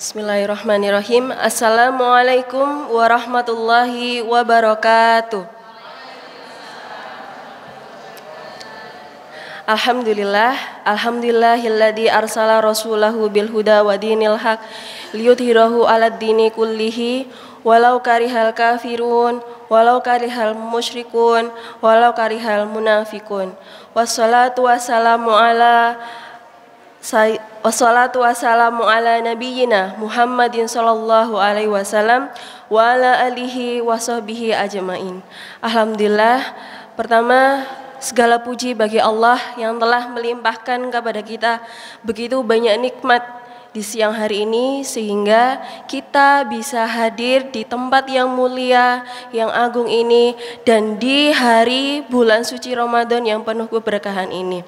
Bismillahirrahmanirrahim. Assalamualaikum warahmatullahi wabarakatuh. Alhamdulillahilladzi arsala rasulahu bil huda wa dinil haq liyudhhirahu 'alad dini kullihi walau karihal kafirun walau karihal musyrikun walau karihal munafikun. Wassalatu wassalamu ala nabiyyina Muhammadin sallallahu alaihi wasallam wa ala alihi wa sahbihi ajmain. Alhamdulillah, pertama segala puji bagi Allah yang telah melimpahkan kepada kita begitu banyak nikmat di siang hari ini sehingga kita bisa hadir di tempat yang mulia, yang agung ini dan di hari bulan suci Ramadan yang penuh keberkahan ini.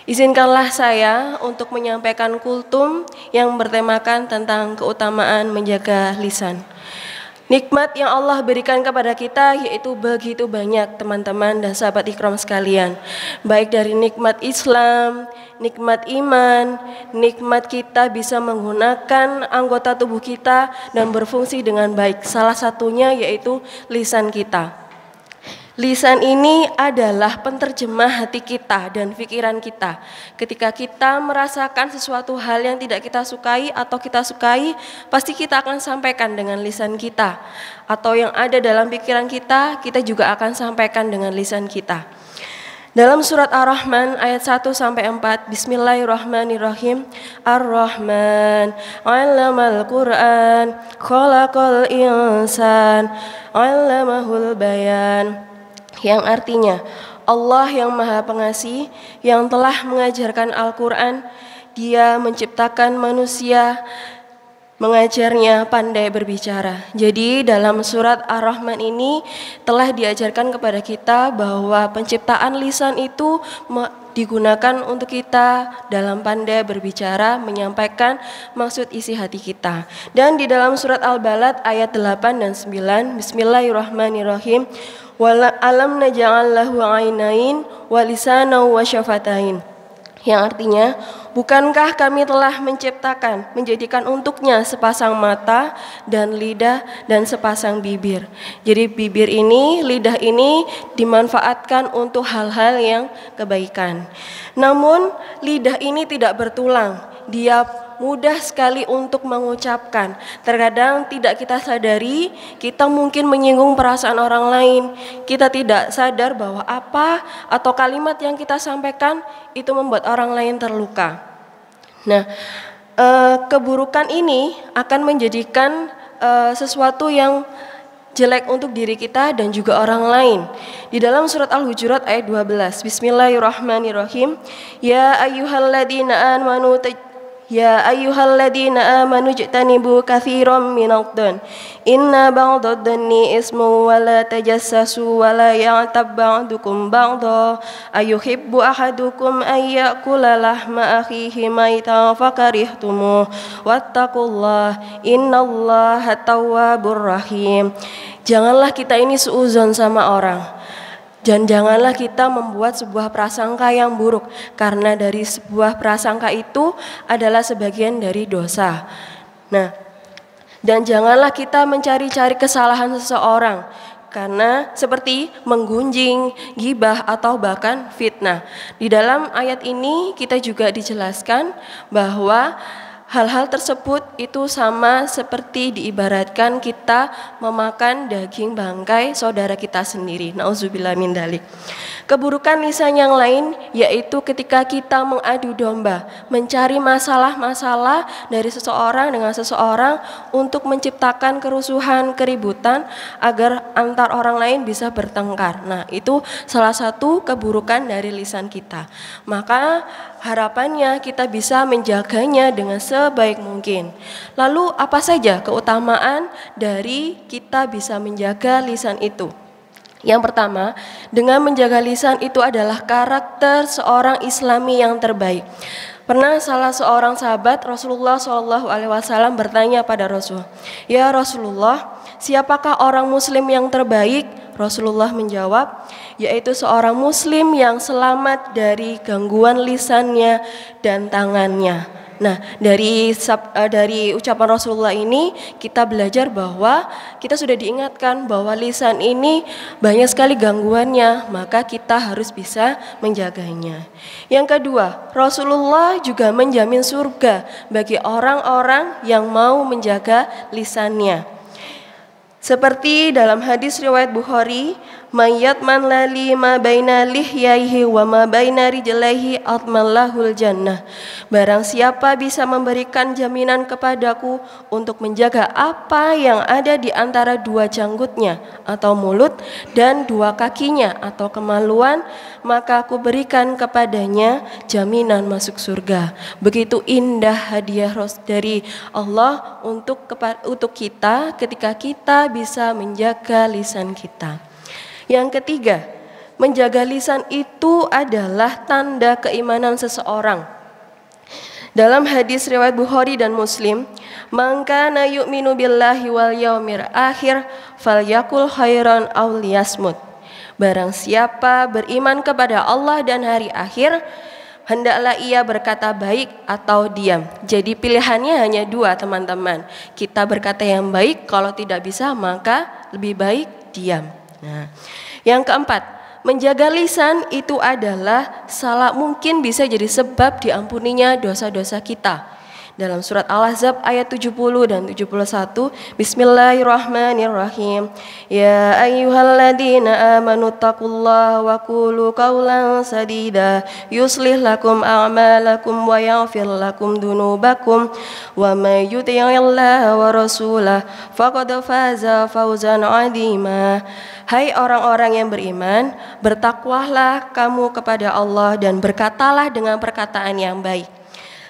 Izinkanlah saya untuk menyampaikan kultum yang bertemakan tentang keutamaan menjaga lisan. Nikmat yang Allah berikan kepada kita yaitu begitu banyak teman-teman dan sahabat ikram sekalian. Baik dari nikmat Islam, nikmat iman, nikmat kita bisa menggunakan anggota tubuh kita dan berfungsi dengan baik. Salah satunya yaitu lisan kita. Lisan ini adalah penterjemah hati kita dan pikiran kita. Ketika kita merasakan sesuatu hal yang tidak kita sukai atau kita sukai, pasti kita akan sampaikan dengan lisan kita. Atau yang ada dalam pikiran kita, kita juga akan sampaikan dengan lisan kita. Dalam surat Ar-Rahman ayat 1-4, Bismillahirrahmanirrahim. Ar-Rahman 'allamal Qur'an, khalaqal insan, 'allamahul bayan. Yang artinya Allah yang Maha Pengasih yang telah mengajarkan Al-Quran, Dia menciptakan manusia, mengajarnya pandai berbicara. Jadi dalam surat Ar-Rahman ini telah diajarkan kepada kita bahwa penciptaan lisan itu digunakan untuk kita dalam pandai berbicara, menyampaikan maksud isi hati kita. Dan di dalam surat Al-Balad ayat 8 dan 9, Bismillahirrahmanirrahim. Alam naj'al lahu 'ainain wa lisanan wa syafatain. Yang artinya, bukankah kami telah menjadikan untuknya sepasang mata dan lidah dan sepasang bibir. Jadi bibir ini, lidah ini dimanfaatkan untuk hal-hal yang kebaikan. Namun lidah ini tidak bertulang, dia mudah sekali untuk mengucapkan. Terkadang tidak kita sadari, kita mungkin menyinggung perasaan orang lain. Kita tidak sadar bahwa apa atau kalimat yang kita sampaikan itu membuat orang lain terluka. Nah, keburukan ini akan menjadikan sesuatu yang jelek untuk diri kita dan juga orang lain. Di dalam surat Al-Hujurat ayat 12, Bismillahirrahmanirrahim. Ya ayyuhalladzina amanu ijtanibu katsiran minadh-dhann inna ba'dadh-dhanni ismun wa la tajassasu wa la ya'tab ba'dukum ba'dha ayuhibbu ahadukum ay ya'kula lahma akhihi maytan fakarihtumuh wattaqullaha innallaha tawwabur rahim. Janganlah kita ini suudzon sama orang. Dan janganlah kita membuat sebuah prasangka yang buruk, karena dari sebuah prasangka itu adalah sebagian dari dosa. Nah, dan janganlah kita mencari-cari kesalahan seseorang, karena seperti menggunjing, gibah atau bahkan fitnah. Di dalam ayat ini kita juga dijelaskan bahwa hal-hal tersebut itu sama seperti diibaratkan kita memakan daging bangkai saudara kita sendiri. Nauzubillah min dzalik. Keburukan lisan yang lain yaitu ketika kita mengadu domba, mencari masalah-masalah dari seseorang dengan seseorang untuk menciptakan kerusuhan, keributan agar antar orang lain bisa bertengkar. Nah, itu salah satu keburukan dari lisan kita. Maka harapannya kita bisa menjaganya dengan sebaik mungkin. Lalu apa saja keutamaan dari kita bisa menjaga lisan itu? Yang pertama, dengan menjaga lisan itu adalah karakter seorang Islami yang terbaik. Pernah salah seorang sahabat Rasulullah SAW bertanya pada Rasul, "Ya Rasulullah, siapakah orang Muslim yang terbaik?" Rasulullah menjawab, yaitu seorang Muslim yang selamat dari gangguan lisannya dan tangannya. Nah, dari ucapan Rasulullah ini kita belajar bahwa kita sudah diingatkan bahwa lisan ini banyak sekali gangguannya, maka kita harus bisa menjaganya. Yang kedua, Rasulullah juga menjamin surga bagi orang-orang yang mau menjaga lisannya. Seperti dalam hadis riwayat Bukhari, "Mayyat man lali ma baina lihyaihi wa ma baina rijlaihi atmallahul jannah." Barang siapa bisa memberikan jaminan kepadaku untuk menjaga apa yang ada di antara dua janggutnya atau mulut dan dua kakinya atau kemaluan, maka aku berikan kepadanya jaminan masuk surga. Begitu indah hadiah dari Allah untuk kita ketika kita bisa menjaga lisan kita. Yang ketiga, menjaga lisan itu adalah tanda keimanan seseorang. Dalam hadis riwayat Bukhari dan Muslim, "Man kana yu'minu billahi wal yaumil akhir falyakul khairan aw liyasmut." Barang siapa beriman kepada Allah dan hari akhir, hendaklah ia berkata baik atau diam. Jadi pilihannya hanya dua, teman-teman. Kita berkata yang baik, kalau tidak bisa maka lebih baik diam. Nah, yang keempat, menjaga lisan itu adalah mungkin bisa jadi sebab diampuninya dosa-dosa kita. Dalam surat Al-Ahzab ayat 70 dan 71, Bismillahirrahmanirrahim. Ya ayyuhalladzina amanu taqullaha wa qulu qawlan sadida yuslih lakum a'malakum wa yaghfir lakum dunubakum wa may yuti'illaha wa rasulahu faqad faza fawzan 'azima. Hai orang-orang yang beriman, bertakwalah kamu kepada Allah dan berkatalah dengan perkataan yang baik.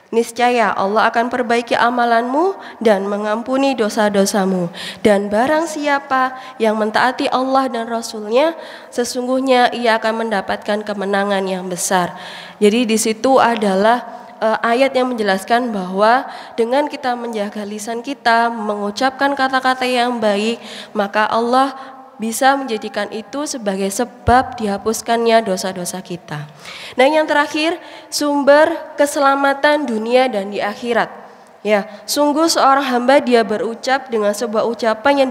Niscaya Allah akan perbaiki amalanmu dan mengampuni dosa-dosamu. Dan barang siapa yang mentaati Allah dan Rasulnya, sesungguhnya ia akan mendapatkan kemenangan yang besar. Jadi di situ adalah ayat yang menjelaskan bahwa dengan kita menjaga lisan kita, mengucapkan kata-kata yang baik, maka Allah bisa menjadikan itu sebagai sebab dihapuskannya dosa-dosa kita. Nah, yang terakhir, sumber keselamatan dunia dan di akhirat. Ya, sungguh seorang hamba dia berucap dengan sebuah ucapan yang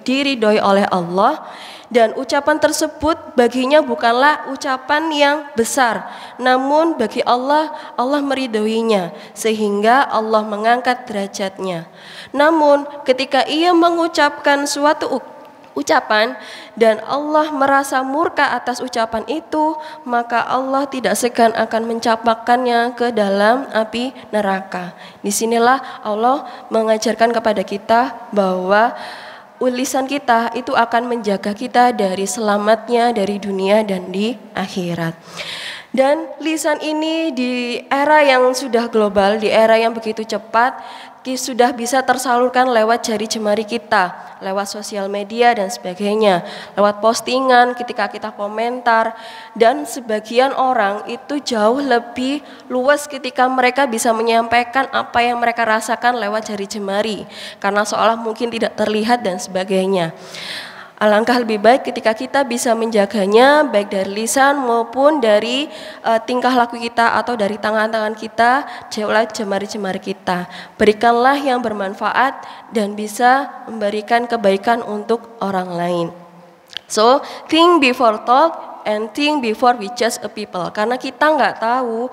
diridhoi oleh Allah, dan ucapan tersebut baginya bukanlah ucapan yang besar, namun bagi Allah meridhoinya sehingga Allah mengangkat derajatnya. Namun ketika ia mengucapkan suatu ucapan dan Allah merasa murka atas ucapan itu, maka Allah tidak segan akan mencampakkannya ke dalam api neraka. Disinilah Allah mengajarkan kepada kita bahwa lisan kita itu akan menjaga kita dari selamatnya dari dunia dan di akhirat. Dan lisan ini di era yang sudah global, di era yang begitu cepat, sudah bisa tersalurkan lewat jari jemari kita, lewat sosial media dan sebagainya, lewat postingan ketika kita komentar, dan sebagian orang itu jauh lebih luas ketika mereka bisa menyampaikan apa yang mereka rasakan lewat jari jemari, karena seolah mungkin tidak terlihat dan sebagainya. Alangkah lebih baik ketika kita bisa menjaganya baik dari lisan maupun dari tingkah laku kita atau dari tangan-tangan kita, jemari-jemari kita. Berikanlah yang bermanfaat dan bisa memberikan kebaikan untuk orang lain. So, think before talk and think before we judge a people. Karena kita nggak tahu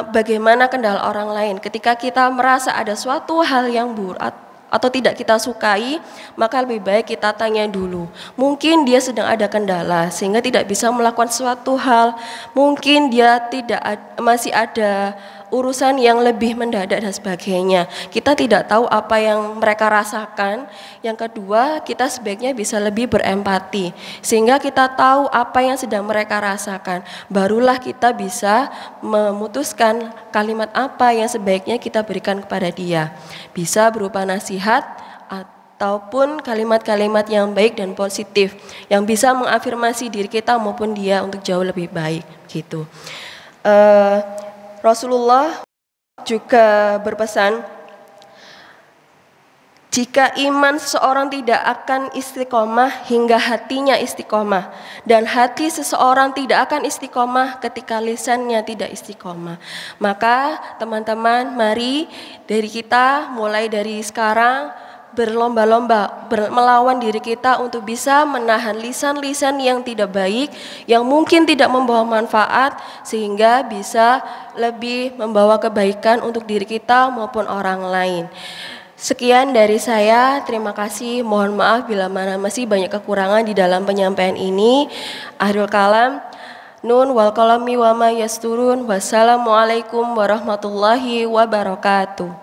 bagaimana kendala orang lain. Ketika kita merasa ada suatu hal yang buruk atau tidak kita sukai, maka lebih baik kita tanya dulu. Mungkin dia sedang ada kendala sehingga tidak bisa melakukan suatu hal. Mungkin dia masih ada urusan yang lebih mendadak dan sebagainya. Kita tidak tahu apa yang mereka rasakan. Yang kedua, kita sebaiknya bisa lebih berempati sehingga kita tahu apa yang sedang mereka rasakan. Barulah kita bisa memutuskan kalimat apa yang sebaiknya kita berikan kepada dia. Bisa berupa nasihat ataupun kalimat-kalimat yang baik dan positif yang bisa mengafirmasi diri kita maupun dia untuk jauh lebih baik gitu. Rasulullah juga berpesan, Jika iman seseorang tidak akan istiqomah hingga hatinya istiqomah, dan hati seseorang tidak akan istiqomah ketika lisannya tidak istiqomah. Maka teman-teman, mari dari kita mulai dari sekarang berlomba-lomba melawan diri kita untuk bisa menahan lisan-lisan yang tidak baik, yang mungkin tidak membawa manfaat, sehingga bisa lebih membawa kebaikan untuk diri kita maupun orang lain. Sekian dari saya, terima kasih. Mohon maaf bila mana masih banyak kekurangan di dalam penyampaian ini. Akhirul kalam, nun wal qalami wa ma yasturun. Wassalamualaikum warahmatullahi wabarakatuh.